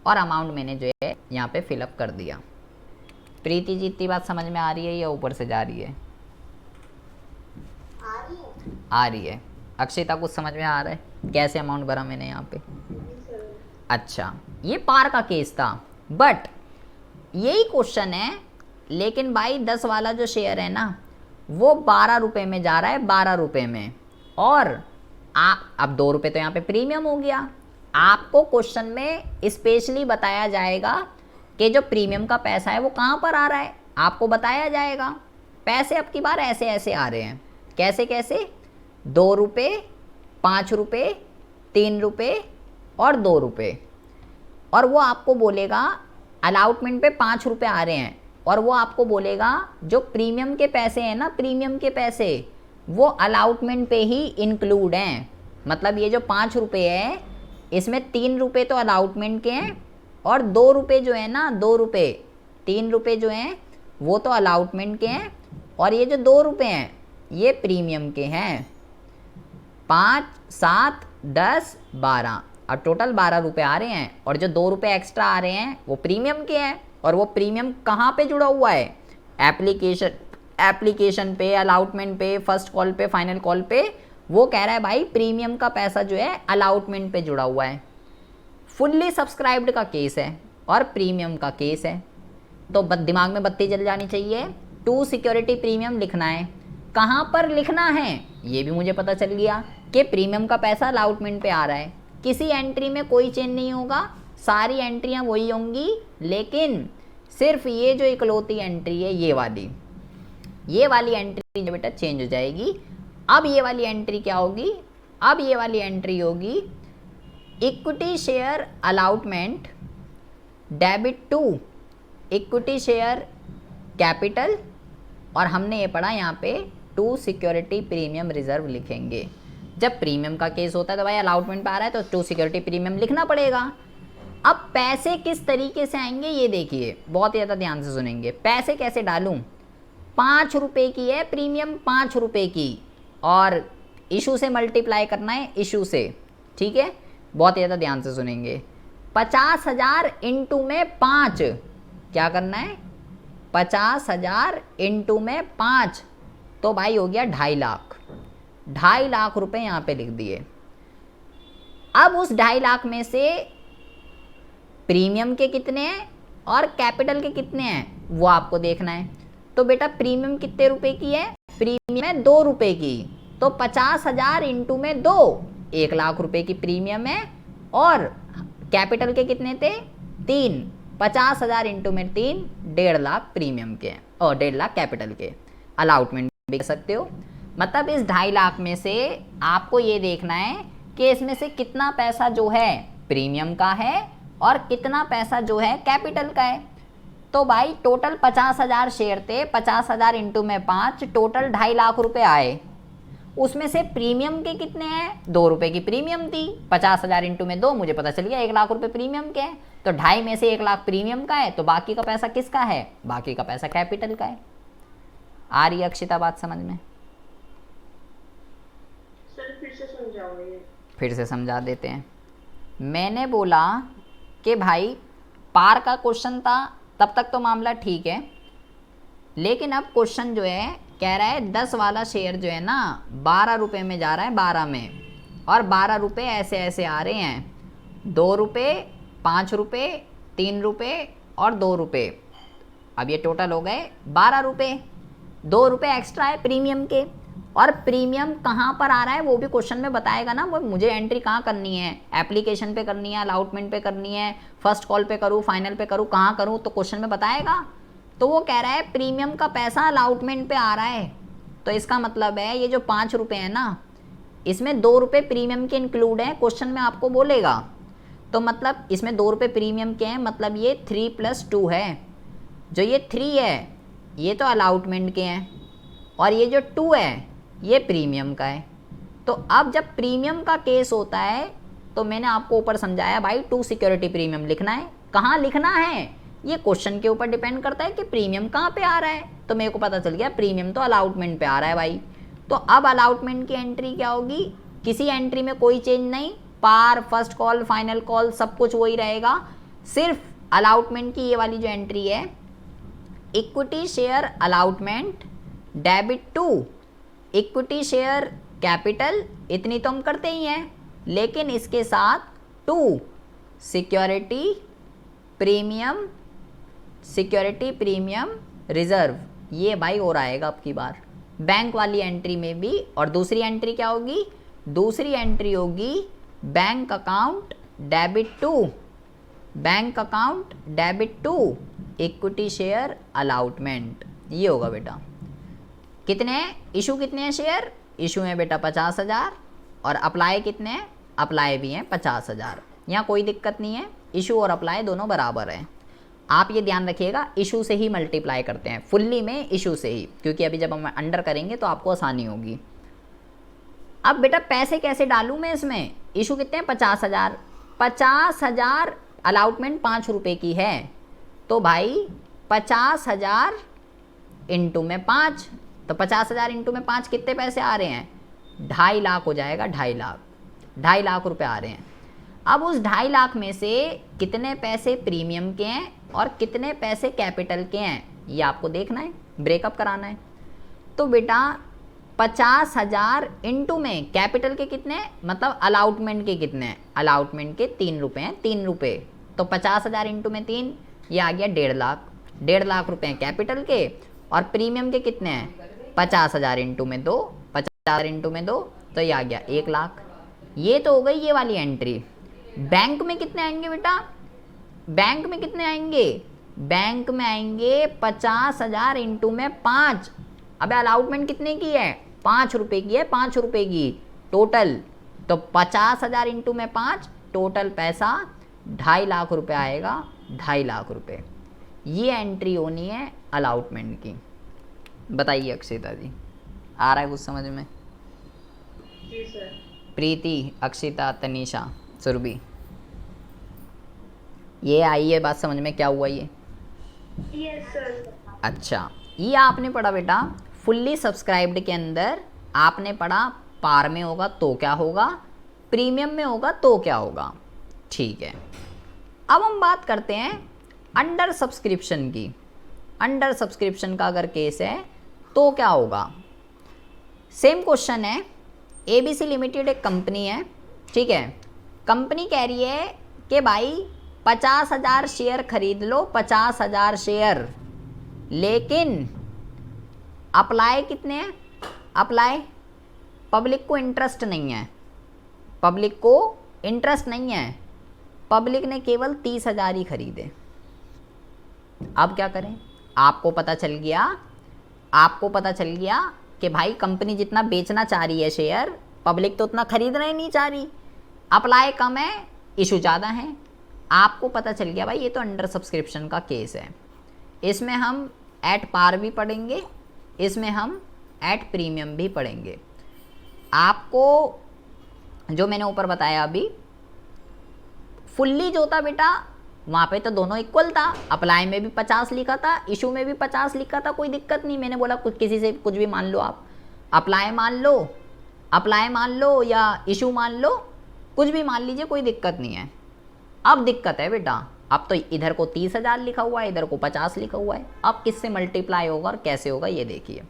और अमाउंट मैंने जो है यहाँ पे फिलअप कर दिया। प्रीति जी, इतनी बात समझ में आ रही है या ऊपर से जा रही है? आ रही है। अक्षिता, कुछ समझ में आ रहा है कैसे अमाउंट भरा मैंने यहाँ पे? अच्छा, ये पार का केस था, बट यही क्वेश्चन है, लेकिन भाई 10 वाला जो शेयर है ना, वो 12 रुपये में जा रहा है, 12 रुपये में, और अब 2 रुपये तो यहाँ पे प्रीमियम हो गया। आपको क्वेश्चन में स्पेशली बताया जाएगा कि जो प्रीमियम का पैसा है वो कहाँ पर आ रहा है, आपको बताया जाएगा। पैसे अब की बार ऐसे ऐसे आ रहे हैं, कैसे कैसे? 2 रुपये, 5 रुपये, 3 रुपये और 2 रुपये, और वो आपको बोलेगा अलाउटमेंट पे 5 रुपये आ रहे हैं, और वो आपको बोलेगा जो प्रीमियम के पैसे हैं ना, प्रीमियम के पैसे वो अलाउटमेंट पे ही इंक्लूड हैं। मतलब ये जो 5 रुपये है इसमें 3 रुपये तो अलाउटमेंट के हैं और 2 रुपये जो है ना, 2 रुपये, 3 रुपये जो हैं वो तो अलाउटमेंट के हैं और ये जो 2 रुपये हैं ये प्रीमियम के हैं। 5, 7, 10, 12, अब टोटल 12 रुपये आ रहे हैं और जो 2 रुपये एक्स्ट्रा आ रहे हैं वो प्रीमियम के हैं। और वो प्रीमियम कहाँ पे जुड़ा हुआ है? एप्लीकेशन पे, अलाउटमेंट पे, फर्स्ट कॉल पे, फाइनल कॉल पे। वो कह रहा है भाई प्रीमियम का पैसा जो है अलाउटमेंट पे जुड़ा हुआ है। फुल्ली सब्सक्राइब्ड का केस है और प्रीमियम का केस है, तो दिमाग में बत्ती जल जानी चाहिए। टू सिक्योरिटी प्रीमियम लिखना है, कहाँ पर लिखना है ये भी मुझे पता चल गया कि प्रीमियम का पैसा अलाउटमेंट पे आ रहा है। किसी एंट्री में कोई चेंज नहीं होगा, सारी एंट्रियाँ वही होंगी, लेकिन सिर्फ ये जो इकलौती एंट्री है ये वाली एंट्री जो बेटा चेंज हो जाएगी। अब ये वाली एंट्री क्या होगी? अब ये वाली एंट्री होगी equity share allotment debit to equity share capital, और हमने ये पढ़ा यहाँ पे टू सिक्योरिटी प्रीमियम रिजर्व लिखेंगे। जब प्रीमियम का केस होता है तो भाई अलाउटमेंट पे आ रहा है तो टू सिक्योरिटी प्रीमियम लिखना पड़ेगा। अब पैसे किस तरीके से आएंगे ये देखिए, बहुत ही ज़्यादा ध्यान से सुनेंगे। पैसे कैसे डालूं? 5 रुपये की है प्रीमियम, 5 रुपये की, और इशू से मल्टीप्लाई करना है, इशू से, ठीक है। बहुत ही ज़्यादा ध्यान से सुनेंगे। 50,000 इंटू में 5 क्या करना है? 50,000 इंटू में 5 तो भाई हो गया 2.5 लाख। 2.5 लाख रुपए यहाँ पे लिख दिए। अब उस 2.5 लाख में से प्रीमियम के कितने हैं और कैपिटल के कितने हैं वो आपको देखना है। तो बेटा प्रीमियम कितने रुपए की है? प्रीमियम है 2 रुपये की, तो 50,000 इंटू में 2 1 लाख रुपए की प्रीमियम है, और कैपिटल के कितने थे? 3। 50,000 इंटू में 3 1.5 लाख प्रीमियम के और 1.5 लाख कैपिटल के। अलाउटमेंट भी कर सकते हो। मतलब इस 2.5 लाख में से आपको ये देखना है कि इसमें से कितना पैसा जो है प्रीमियम का है और कितना पैसा जो है कैपिटल का है। तो भाई टोटल 50,000 शेयर थे, 50,000 इंटू में 5 टोटल 2.5 लाख रुपए आए। उसमें से प्रीमियम के कितने हैं? 2 रुपये की प्रीमियम थी, 50,000 इंटू में 2 मुझे पता चल गया 1 लाख रुपए प्रीमियम के हैं। तो 2.5 में से 1 लाख प्रीमियम का है, तो बाकी का पैसा किसका है? बाकी का पैसा कैपिटल का है। आ रही है अक्षिता बात समझ में? सर फिर से समझाओगे? फिर से समझा देते हैं। मैंने बोला कि भाई पार का क्वेश्चन था, तब तक तो मामला ठीक है, लेकिन अब क्वेश्चन जो है कह रहा है 10 वाला शेयर जो है ना 12 रुपये में जा रहा है, 12 में, और 12 रुपये ऐसे ऐसे आ रहे हैं, 2 रुपये, 5 रुपये, 3 रुपये और 2 रुपये। अब ये टोटल हो गए 12 रुपये। 2 रुपये एक्स्ट्रा है प्रीमियम के, और प्रीमियम कहाँ पर आ रहा है वो भी क्वेश्चन में बताएगा ना। वो मुझे एंट्री कहाँ करनी है? एप्लीकेशन पे करनी है, अलाउटमेंट पे करनी है, फर्स्ट कॉल पे करूँ, फाइनल पे करूँ, कहाँ करूँ, तो क्वेश्चन में बताएगा। तो वो कह रहा है प्रीमियम का पैसा अलाउटमेंट पे आ रहा है, तो इसका मतलब है ये जो 5 रुपये है ना, इसमें 2 रुपये प्रीमियम के इंक्लूड हैं, क्वेश्चन में आपको बोलेगा। तो मतलब इसमें 2 रुपये प्रीमियम के हैं, मतलब ये 3 + 2 है। जो ये 3 है ये तो अलाउटमेंट के हैं, और ये जो 2 है ये प्रीमियम का है। तो अब जब प्रीमियम का केस होता है तो मैंने आपको ऊपर समझाया भाई टू सिक्योरिटी प्रीमियम लिखना है। कहाँ लिखना है ये क्वेश्चन के ऊपर डिपेंड करता है कि प्रीमियम कहाँ पे आ रहा है। तो मेरे को पता चल गया प्रीमियम तो अलाउटमेंट पे आ रहा है भाई। तो अब अलाउटमेंट की एंट्री क्या होगी? किसी एंट्री में कोई चेंज नहीं, पार, फर्स्ट कॉल, फाइनल कॉल सब कुछ वही रहेगा। सिर्फ अलाउटमेंट की ये वाली जो एंट्री है equity share allotment debit to equity share capital, इतनी तो हम करते ही हैं, लेकिन इसके साथ टू सिक्योरिटी प्रीमियम रिजर्व, ये भाई और आएगा अब की बार बैंक वाली एंट्री में भी। और दूसरी एंट्री क्या होगी? दूसरी एंट्री होगी bank account debit to equity share allotment, ये होगा बेटा। कितने हैं? इशू कितने हैं शेयर? इशू है बेटा 50,000, और अप्लाई कितने हैं? अप्लाई भी हैं 50,000। यहाँ कोई दिक्कत नहीं है, इशू और अप्लाई दोनों बराबर हैं। आप ये ध्यान रखिएगा इशू से ही मल्टीप्लाई करते हैं, फुल्ली में इशू से ही, क्योंकि अभी जब हम अंडर करेंगे तो आपको आसानी होगी। अब बेटा पैसे कैसे डालूँ मैं इसमें? इशू कितने हैं? 50,000, 50,000 अलाउटमेंट 5 रुपये की है, तो भाई 50,000 इंटू में 5, तो 50,000 इंटू में 5 कितने पैसे आ रहे हैं? 2.5 लाख हो जाएगा, 2.5 लाख रुपए आ रहे हैं। अब उस 2.5 लाख में से कितने पैसे प्रीमियम के हैं और कितने पैसे कैपिटल के हैं, ये आपको देखना है, ब्रेकअप कराना है। तो बेटा 50,000 इंटू में कैपिटल के कितने, मतलब अलाउटमेंट के कितने हैं? अलाउटमेंट के 3 रुपये हैं, 3 रुपये, तो 50,000 इंटू में 3, ये आ गया 1.5 लाख। 1.5 लाख रुपए हैं कैपिटल के, और प्रीमियम के कितने हैं? 50,000 इंटू में 2, 50,000 इंटू में 2, तो ये आ गया 1 लाख। ये तो हो गई ये वाली एंट्री। बैंक में कितने आएंगे बेटा? बैंक में कितने आएंगे? बैंक में आएंगे 50,000 इंटू में 5। अबे अलाउटमेंट कितने की है? 5 रुपये की है, 5 रुपये की टोटल, तो 50,000 इंटू में 5, टोटल पैसा 2.5 लाख रुपए आएगा, 2.5 लाख रुपए। ये एंट्री होनी है अलाउटमेंट की। बताइए अक्षिता जी, आ रहा है कुछ समझ में? जी सर। प्रीति, अक्षिता, तनीषा, सुरभि, ये आई है बात समझ में? क्या हुआ ये? Yes sir. अच्छा, ये आपने पढ़ा बेटा फुल्ली सब्सक्राइब्ड के अंदर, आपने पढ़ा पार में होगा तो क्या होगा, प्रीमियम में होगा तो क्या होगा। ठीक है, अब हम बात करते हैं अंडर सब्सक्रिप्शन की। अंडर सब्सक्रिप्शन का अगर केस है तो क्या होगा? सेम क्वेश्चन है। ABC लिमिटेड एक कंपनी है, ठीक है। कंपनी कह रही है कि भाई 50,000 शेयर खरीद लो, 50,000 शेयर, लेकिन अप्लाई कितने हैं? अप्लाई पब्लिक को इंटरेस्ट नहीं है, पब्लिक को इंटरेस्ट नहीं है, पब्लिक ने केवल 30,000 ही खरीदे। अब क्या करें? आपको पता चल गया कि भाई कंपनी जितना बेचना चाह रही है शेयर, पब्लिक तो उतना खरीदना ही नहीं चाह रही, अप्लाई कम है, इशू ज़्यादा है। आपको पता चल गया भाई ये तो अंडर सब्सक्रिप्शन का केस है। इसमें हम एट पार भी पढ़ेंगे, इसमें हम एट प्रीमियम भी पढ़ेंगे। आपको जो मैंने ऊपर बताया अभी, फुल्ली जो था बेटा वहाँ पे तो दोनों इक्वल था, अप्लाई में भी 50 लिखा था, इशू में भी 50 लिखा था, कोई दिक्कत नहीं। मैंने बोला कुछ किसी से कुछ भी मान लो, आप अप्लाई मान लो या इशू मान लो, कुछ भी मान लीजिए, कोई दिक्कत नहीं है। अब दिक्कत है बेटा, अब तो इधर को 30,000 लिखा हुआ है, इधर को 50 लिखा हुआ है, अब किससे मल्टीप्लाई होगा और कैसे होगा ये देखिए।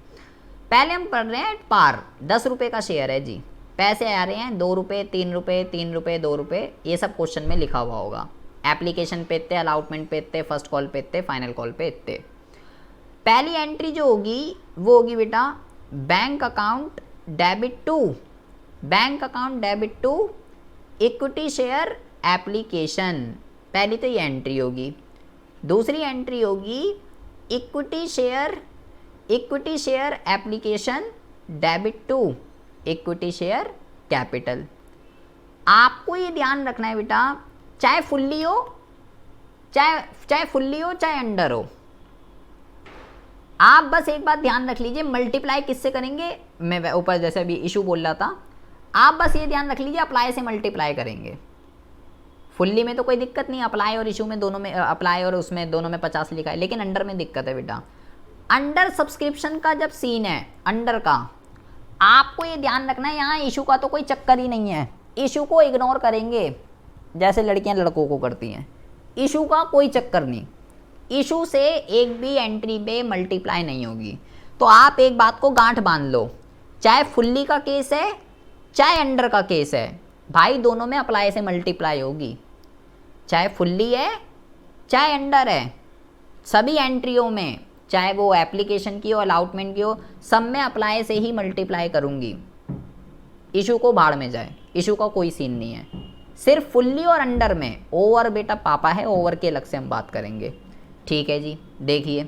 पहले हम पढ़ रहे हैं पार, 10 रुपये का शेयर है जी, पैसे आ रहे हैं 2 रुपये, 3 रुपये, 3 रुपये, 2 रुपये, ये सब क्वेश्चन में लिखा हुआ होगा। एप्लीकेशन पे इतने, अलाउटमेंट पे इतने, फर्स्ट कॉल पे इतने, फाइनल कॉल पे इतने। पहली एंट्री जो होगी वो होगी बेटा bank account debit to equity share application, पहली तो ये एंट्री होगी। दूसरी एंट्री होगी equity share application debit to equity share capital. आपको ये ध्यान रखना है बेटा, चाहे फुल्ली हो चाहे अंडर हो, आप बस एक बात ध्यान रख लीजिए, मल्टीप्लाई किससे करेंगे? मैं ऊपर जैसे अभी इशू बोल रहा था, आप बस ये ध्यान रख लीजिए अप्लाई से मल्टीप्लाई करेंगे। फुल्ली में तो कोई दिक्कत नहीं, अप्लाई और इशू में दोनों में, अप्लाई और उसमें दोनों में 50 लिखा है, लेकिन अंडर में दिक्कत है बेटा। अंडर सब्सक्रिप्शन का जब सीन है अंडर का, आपको ये ध्यान रखना है यहाँ इशू का तो कोई चक्कर ही नहीं है, इशू को इग्नोर करेंगे जैसे लड़कियां लड़कों को करती हैं, इशू का कोई चक्कर नहीं, इशू से एक भी एंट्री पे मल्टीप्लाई नहीं होगी। तो आप एक बात को गांठ बांध लो, चाहे फुल्ली का केस है चाहे अंडर का केस है, भाई दोनों में अप्लाई से मल्टीप्लाई होगी, चाहे फुल्ली है चाहे अंडर है, सभी एंट्रियों में, चाहे वो एप्लीकेशन की हो, अलाउटमेंट की हो, सब में अप्लाई से ही मल्टीप्लाई करूँगी। इशू को भाड़ में जाए, इशू का कोई सीन नहीं है। सिर्फ फुल्ली और अंडर में ओवर बेटा पापा है, ओवर के अलग से हम बात करेंगे। ठीक है जी, देखिए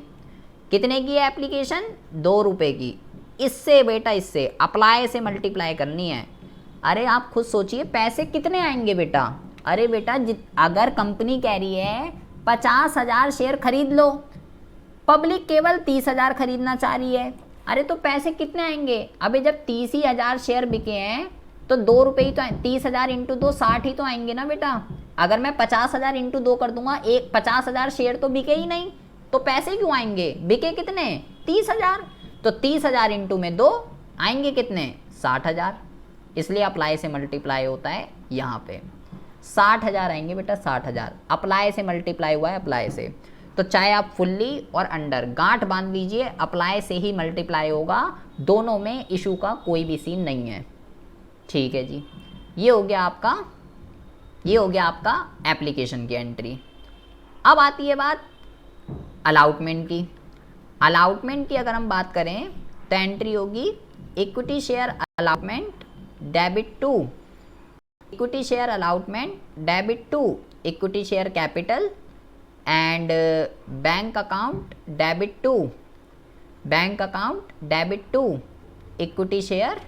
कितने की है एप्लीकेशन? 2 रुपये की। इससे बेटा, इससे अप्लाई से मल्टीप्लाई करनी है। अरे आप खुद सोचिए पैसे कितने आएंगे बेटा? अरे बेटा अगर कंपनी कह रही है 50,000 शेयर खरीद लो, पब्लिक केवल 30,000 खरीदना चाह रही है, अरे तो पैसे कितने आएंगे? अबे जब 30,000 शेयर बिके हैं तो 2 रुपये ही तो 30,000 इंटू 2 60 ही तो आएंगे ना बेटा। अगर मैं 50,000 इंटू 2 कर दूंगा, एक 50,000 शेयर तो बिके ही नहीं, तो पैसे क्यों आएंगे, बिके कितने 30,000, तो 30,000 इंटू में 2 आएंगे कितने 60,000, इसलिए अप्लाई से मल्टीप्लाई होता है यहाँ पे 60,000 आएंगे बेटा 60,000, अप्लाई से मल्टीप्लाई हुआ है अप्लाई से। तो चाहे आप फुल्ली और अंडर गांठ बांध लीजिए, अप्लाई से ही मल्टीप्लाई होगा, दोनों में इशू का कोई भी सीन नहीं है। ठीक है जी, ये हो गया आपका एप्लीकेशन की एंट्री। अब आती है बात अलाउटमेंट की। अलाउटमेंट की अगर हम बात करें तो एंट्री होगी equity share allotment debit to equity share allotment debit to equity share capital and bank account debit to equity share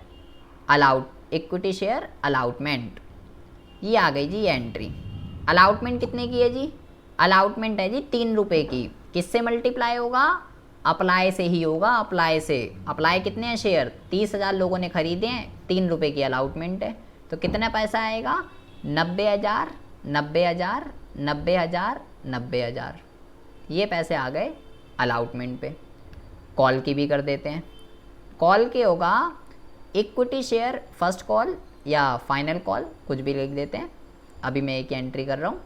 allotment. ये आ गई जी ये एंट्री। अलॉटमेंट कितने की है जी, अलॉटमेंट है जी 3 रुपये की। किससे मल्टीप्लाई होगा, अप्लाई से ही होगा, अप्लाई से। अप्लाई कितने हैं शेयर 30,000 लोगों ने खरीदे हैं, 3 रुपये की अलॉटमेंट है, तो कितना पैसा आएगा 90,000 90,000 90,000 90,000। ये पैसे आ गए अलॉटमेंट पे। कॉल की भी कर देते हैं। कॉल के होगा इक्विटी शेयर फर्स्ट कॉल या फाइनल कॉल, कुछ भी लिख देते हैं, अभी मैं एक एंट्री कर रहा हूँ,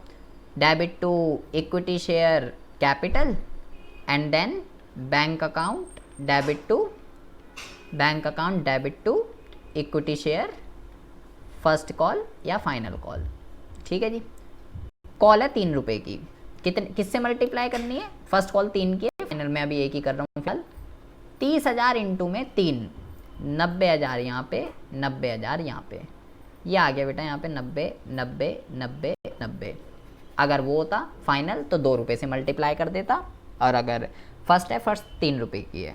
debit to equity share capital and then bank account debit to equity share first call या फाइनल कॉल। ठीक है जी, कॉल है 3 रुपये की, किससे मल्टीप्लाई करनी है, फर्स्ट कॉल 3 की है, फाइनल में अभी एक ही कर रहा हूँ फिलहाल। 30,000 इंटू में 3, 90,000 यहाँ पे, 90,000 यहाँ पे, ये आ गया बेटा यहाँ पे 90 90 90 90। अगर वो होता फाइनल तो 2 रुपये से मल्टीप्लाई कर देता, और अगर फर्स्ट है फर्स्ट 3 रुपये की है।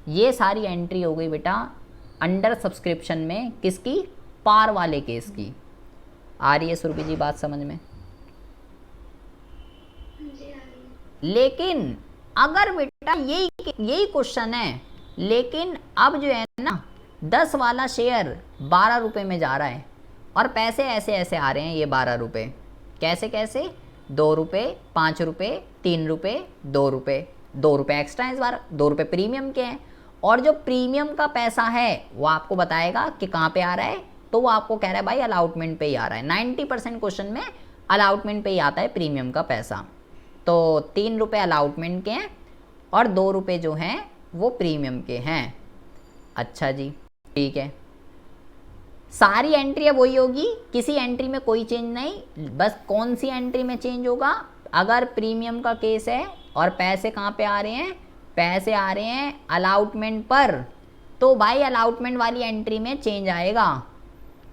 ये सारी एंट्री हो गई बेटा अंडर सब्सक्रिप्शन में, किसकी, पार वाले केस की। आ रही है सुरभि जी बात समझ में? लेकिन अगर बेटा यही क्वेश्चन है, लेकिन अब जो है ना 10 वाला शेयर 12 रुपये में जा रहा है और पैसे ऐसे ऐसे आ रहे हैं ये 12 रुपये, कैसे कैसे 2 रुपये 5 रुपये 3 रुपये 2 रुपये, 2 रुपये एक्स्ट्रा इस बार, 2 रुपये प्रीमियम के हैं, और जो प्रीमियम का पैसा है वो आपको बताएगा कि कहाँ पे आ रहा है, तो वो आपको कह रहा है भाई अलॉटमेंट पे ही आ रहा है। 90% क्वेश्चन में अलॉटमेंट पे ही आता है प्रीमियम का पैसा। तो 3 रुपये अलॉटमेंट के हैं और 2 रुपये जो हैं वो प्रीमियम के हैं। अच्छा जी ठीक है, सारी एंट्री अब वही होगी, किसी एंट्री में कोई चेंज नहीं। बस कौन सी एंट्री में चेंज होगा, अगर प्रीमियम का केस है और पैसे कहाँ पे आ रहे हैं, पैसे आ रहे हैं अलॉटमेंट पर, तो भाई अलॉटमेंट वाली एंट्री में चेंज आएगा।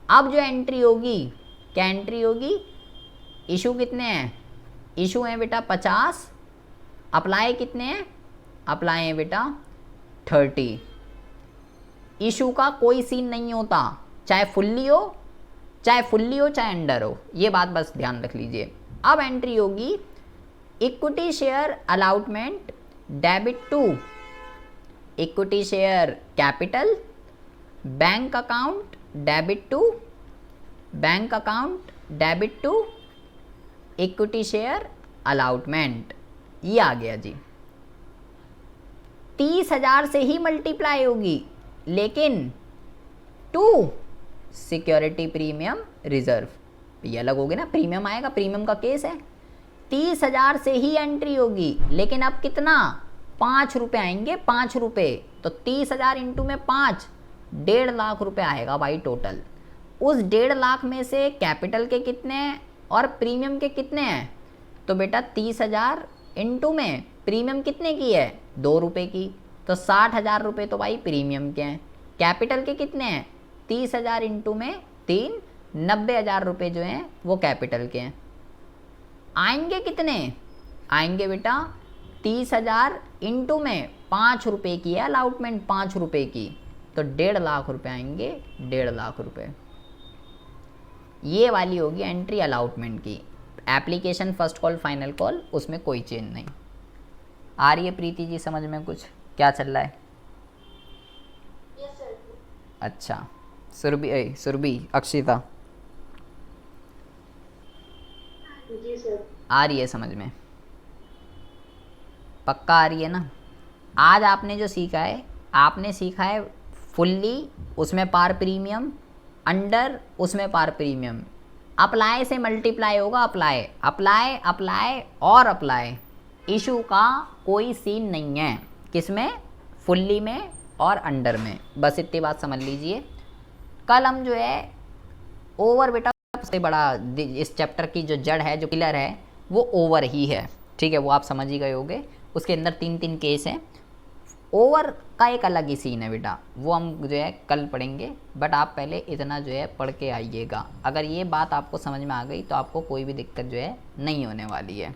अब जो एंट्री होगी, क्या एंट्री होगी, इशू कितने हैं, इशू हैं बेटा 50, अप्लाई कितने हैं, अप्लाई हैं बेटा 30। इशू का कोई सीन नहीं होता, चाहे फुल्ली हो चाहे अंडर हो, ये बात बस ध्यान रख लीजिए। अब एंट्री होगी equity share allotment debit to equity share capital, bank account debit to equity share allotment. ये आ गया जी। 30,000 से ही मल्टीप्लाई होगी, लेकिन टू सिक्योरिटी प्रीमियम रिजर्व, ये अलग होगी ना, प्रीमियम आएगा, प्रीमियम का केस है। 30,000 से ही एंट्री होगी, लेकिन अब कितना 5 रुपये आएंगे, 5 रुपये, तो 30,000 इंटू में 5, 1.5 लाख रुपये आएगा भाई टोटल। उस 1.5 लाख में से कैपिटल के कितने हैं और प्रीमियम के कितने हैं, तो बेटा 30,000 इंटू में प्रीमियम कितने की है 2 रुपये की, तो 60,000 रुपये तो भाई प्रीमियम के हैं। कैपिटल के कितने हैं 30,000 इंटू में 3, 90,000 रुपये जो हैं वो कैपिटल के हैं। आएंगे कितने, आएंगे बेटा 30,000 इंटू में 5 रुपये की है अलॉटमेंट, 5 रुपये की, तो 1.5 लाख रुपये आएंगे, 1.5 लाख रुपये। ये वाली होगी एंट्री अलॉटमेंट की। Application first call final call, उसमें कोई चेंज नहीं। आ रही है प्रीति जी समझ में कुछ, क्या चल रहा है? Yes sir. अच्छा सुरभि अक्षिता, आ रही है समझ में? पक्का आ रही है ना? आज आपने जो सीखा है, आपने सीखा है फुल्ली, उसमें पार प्रीमियम, अंडर, उसमें पार प्रीमियम। अप्लाई से मल्टीप्लाई होगा, अप्लाई अप्लाई अप्लाई और अप्लाई। इशू का कोई सीन नहीं है, किसमें? फुल्ली में और अंडर में। बस इतनी बात समझ लीजिए। कल हम जो है ओवर, बेटा सबसे बड़ा इस चैप्टर की जो जड़ है, जो पिलर है, वो ओवर ही है, ठीक है? वो आप समझ ही गए होगे। उसके अंदर 3 केस हैं। ओवर का एक अलग ही सीन है बेटा, वो हम जो है कल पढ़ेंगे। बट आप पहले इतना जो है पढ़ के आइएगा। अगर ये बात आपको समझ में आ गई तो आपको कोई भी दिक्कत जो है नहीं होने वाली है।